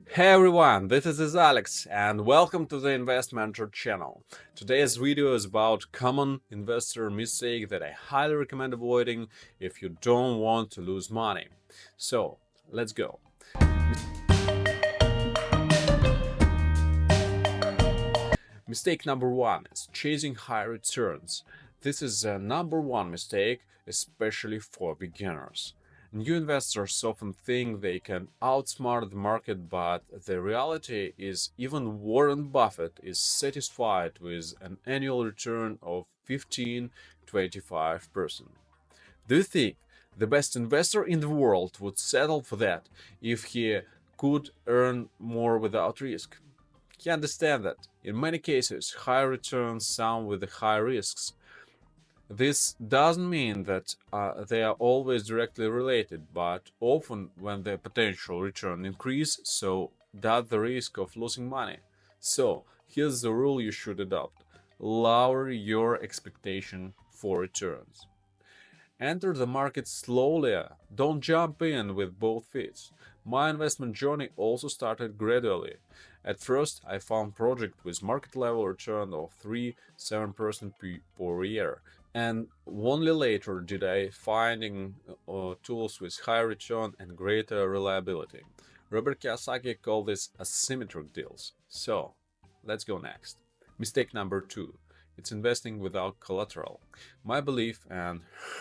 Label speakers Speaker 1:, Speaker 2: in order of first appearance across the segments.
Speaker 1: Hey everyone, this is Alex and welcome to the Invest Mentor channel. Today's video is about common investor mistake that I highly recommend avoiding if you don't want to lose money. So, let's go. Mistake number one is chasing high returns. This is the number one mistake, especially for beginners. New investors often think they can outsmart the market, but the reality is even Warren Buffett is satisfied with an annual return of 15-25%. Do you think the best investor in the world would settle for that if he could earn more without risk? He understands that in many cases high returns sound with the high risks. This doesn't mean that they are always directly related, but often when the potential return increases, so does the risk of losing money. So here's the rule you should adopt: lower your expectation for returns. Enter the market slowly. Don't jump in with both feet. My investment journey also started gradually. At first, I found projects with market level return of 3-7% per year, and only later did I finding tools with higher return and greater reliability. Robert Kiyosaki called this asymmetric deals. So, let's go next. Mistake number two. It's investing without collateral. My belief and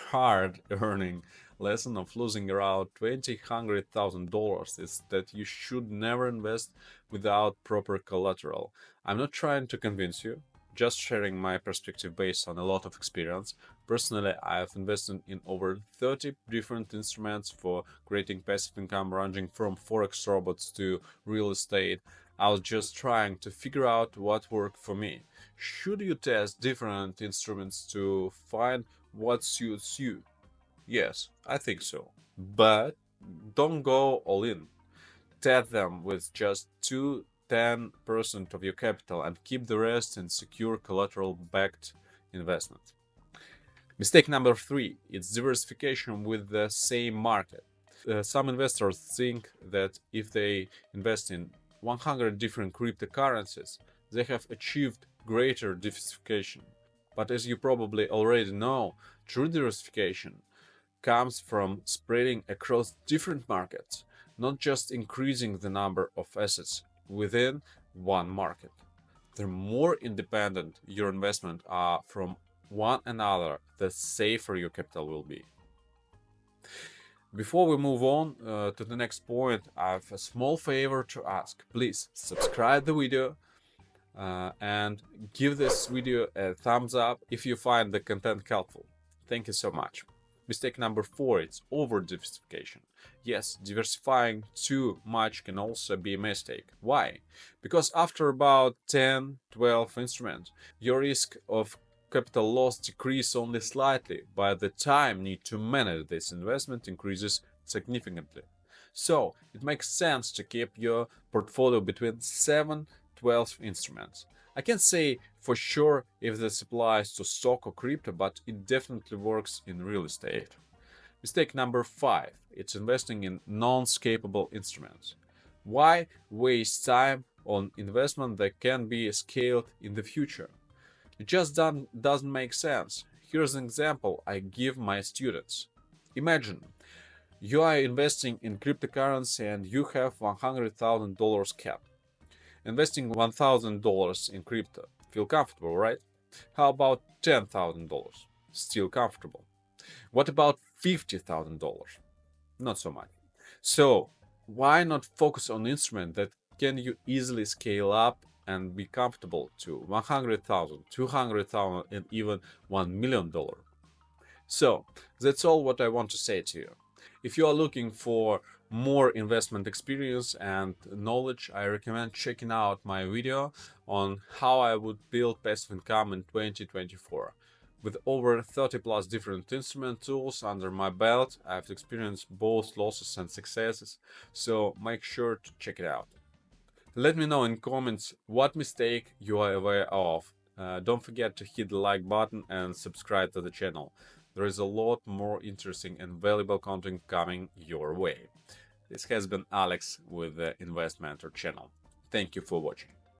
Speaker 1: hard-earning lesson of losing around $200,000 is that you should never invest without proper collateral. I'm not trying to convince you, just sharing my perspective based on a lot of experience. Personally, I've invested in over 30 different instruments for creating passive income, ranging from forex robots to real estate. I was just trying to figure out what worked for me. Should you test different instruments to find what suits you? Yes, I think so. But don't go all in. Test them with just 2-10% of your capital and keep the rest in secure collateral-backed investments. Mistake number three, it's diversification with the same market. Some investors think that if they invest in 100 different cryptocurrencies, they have achieved greater diversification. But as you probably already know, true diversification comes from spreading across different markets, not just increasing the number of assets within one market. The more independent your investments are from one another, the safer your capital will be. Before we move on to the next point, I have a small favor to ask. Please subscribe the video and give this video a thumbs up if you find the content helpful. Thank you so much. Mistake number four, it's over diversification. Yes, diversifying too much can also be a mistake. Why? Because after about 10-12 instruments, your risk of capital loss decreases only slightly. By the time need to manage this investment increases significantly. So it makes sense to keep your portfolio between 7-12 instruments. I can't say for sure if this applies to stock or crypto, but it definitely works in real estate. Mistake number five, it's investing in non-scalable instruments. Why waste time on investment that can be scaled in the future? It just doesn't make sense. Here's an example I give my students. Imagine you are investing in cryptocurrency and you have $100,000 cap. Investing $1,000 in crypto. Feel comfortable, right? How about $10,000? Still comfortable. What about $50,000? Not so much. So why not focus on instrument that can you easily scale up and be comfortable to 100,000, 200,000, and even $1 million? So that's all what I want to say to you. If you are looking for more investment experience and knowledge, I recommend checking out my video on how I would build passive income in 2024. With over 30 plus different instrument tools under my belt, I've experienced both losses and successes, so make sure to check it out. Let me know in comments what mistake you are aware of. Don't forget to hit the like button and subscribe to the channel. There is a lot more interesting and valuable content coming your way. This has been Alex with the Invest Mentor channel. Thank you for watching.